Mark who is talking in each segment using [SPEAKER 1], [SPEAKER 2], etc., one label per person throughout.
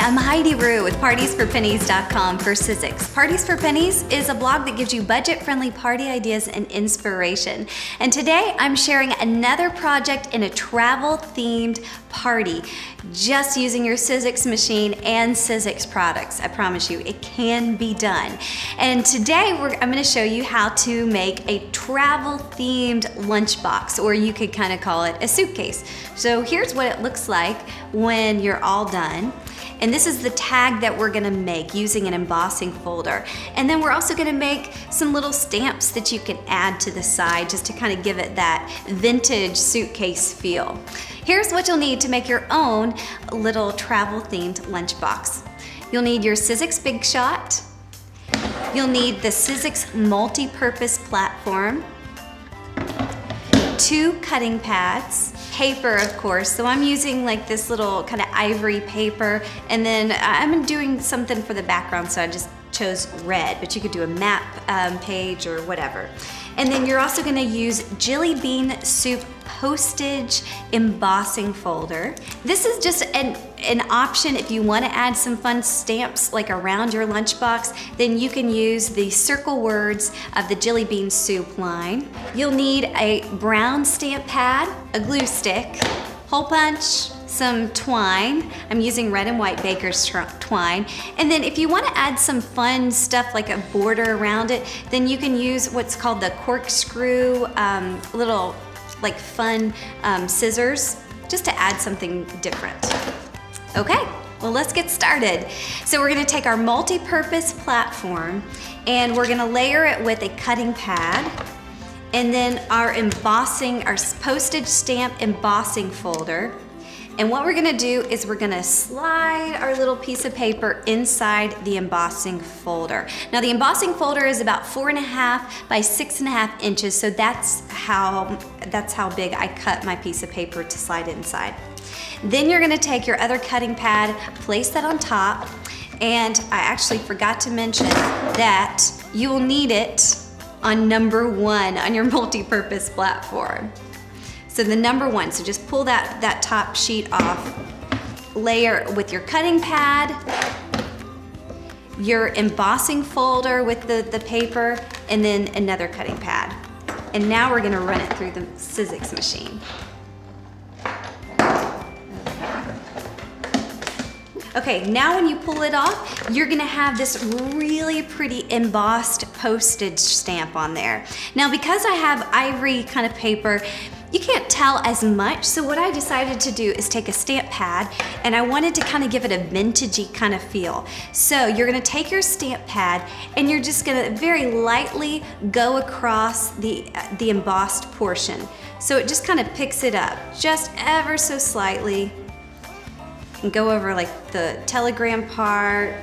[SPEAKER 1] I'm Heidi Rue with PartiesForPennies.com for Sizzix. Parties for Pennies is a blog that gives you budget-friendly party ideas and inspiration. And today I'm sharing another project in a travel-themed party, just using your Sizzix machine and Sizzix products. I promise you, it can be done. And today I'm going to show you how to make a travel-themed lunchbox, or you could kind of call it a suitcase. So here's what it looks like when you're all done. And this is the tag that we're gonna make using an embossing folder. And then we're also gonna make some little stamps that you can add to the side just to kind of give it that vintage suitcase feel. Here's what you'll need to make your own little travel-themed lunchbox. You'll need your Sizzix Big Shot. You'll need the Sizzix multi-purpose platform, 2 cutting pads, paper, of course. So I'm using like this little kind of ivory paper, and then I'm doing something for the background, so I just chose red, but you could do a map page or whatever. And then you're also gonna use Jelly Bean Soup postage embossing folder. This is just an option if you want to add some fun stamps like around your lunchbox, then you can use the circle words of the Jelly Bean Soup line. You'll need a brown stamp pad, a glue stick, hole punch, some twine. I'm using red and white baker's twine. And then if you want to add some fun stuff like a border around it, then you can use what's called the corkscrew little like fun scissors, just to add something different. Okay, well, let's get started. So we're gonna take our multi-purpose platform and we're gonna layer it with a cutting pad, and then our embossing, our postage stamp embossing folder. And what we're gonna do is we're gonna slide our little piece of paper inside the embossing folder. Now the embossing folder is about 4.5 by 6.5 inches, so that's how big I cut my piece of paper to slide inside. Then you're gonna take your other cutting pad, place that on top, and I actually forgot to mention that you will need it on number 1 on your multi-purpose platform. So the number 1, so just pull that top sheet off, layer with your cutting pad, your embossing folder with the paper, and then another cutting pad. And now we're gonna run it through the Sizzix machine. Okay, now when you pull it off, you're gonna have this really pretty embossed postage stamp on there. Now because I have ivory kind of paper, you can't tell as much, so what I decided to do is take a stamp pad, and I wanted to kind of give it a vintagey kind of feel. So you're gonna take your stamp pad and you're just gonna very lightly go across the embossed portion. So it just kind of picks it up, just ever so slightly, and go over like the telegram part.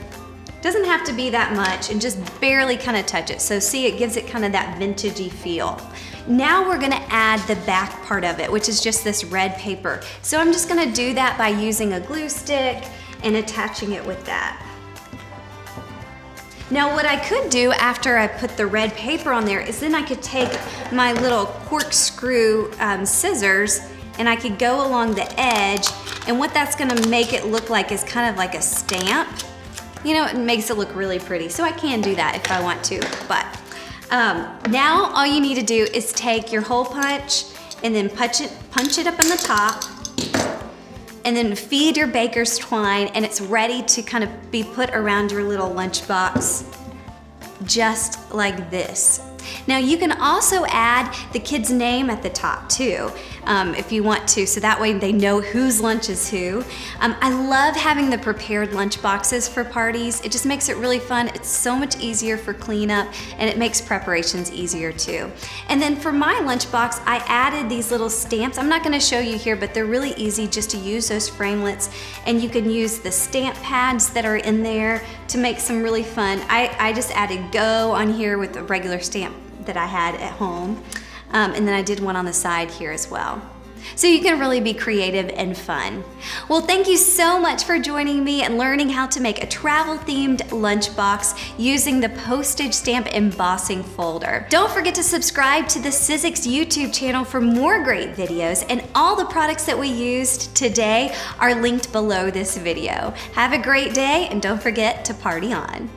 [SPEAKER 1] Doesn't have to be that much, and just barely kind of touch it. So see, it gives it kind of that vintagey feel. Now we're gonna add the back part of it, which is just this red paper. So I'm just gonna do that by using a glue stick and attaching it with that. Now what I could do after I put the red paper on there is then I could take my little corkscrew scissors and I could go along the edge, and what that's gonna make it look like is kind of like a stamp. You know, it makes it look really pretty. So I can do that if I want to, but now all you need to do is take your hole punch and then punch it up on the top, and then feed your baker's twine, and it's ready to kind of be put around your little lunchbox, just like this. Now you can also add the kid's name at the top too, if you want to, so that way they know whose lunch is who. I love having the prepared lunch boxes for parties. It just makes it really fun. It's so much easier for cleanup, and it makes preparations easier too. And then for my lunchbox, I added these little stamps. I'm not gonna show you here, but they're really easy just to use those framelits, and you can use the stamp pads that are in there to make some really fun. I just added go on here with the regular stamp that I had at home. And then I did one on the side here as well. so you can really be creative and fun. Well, thank you so much for joining me and learning how to make a travel-themed lunchbox using the postage stamp embossing folder. Don't forget to subscribe to the Sizzix YouTube channel for more great videos, and all the products that we used today are linked below this video. Have a great day, and don't forget to party on.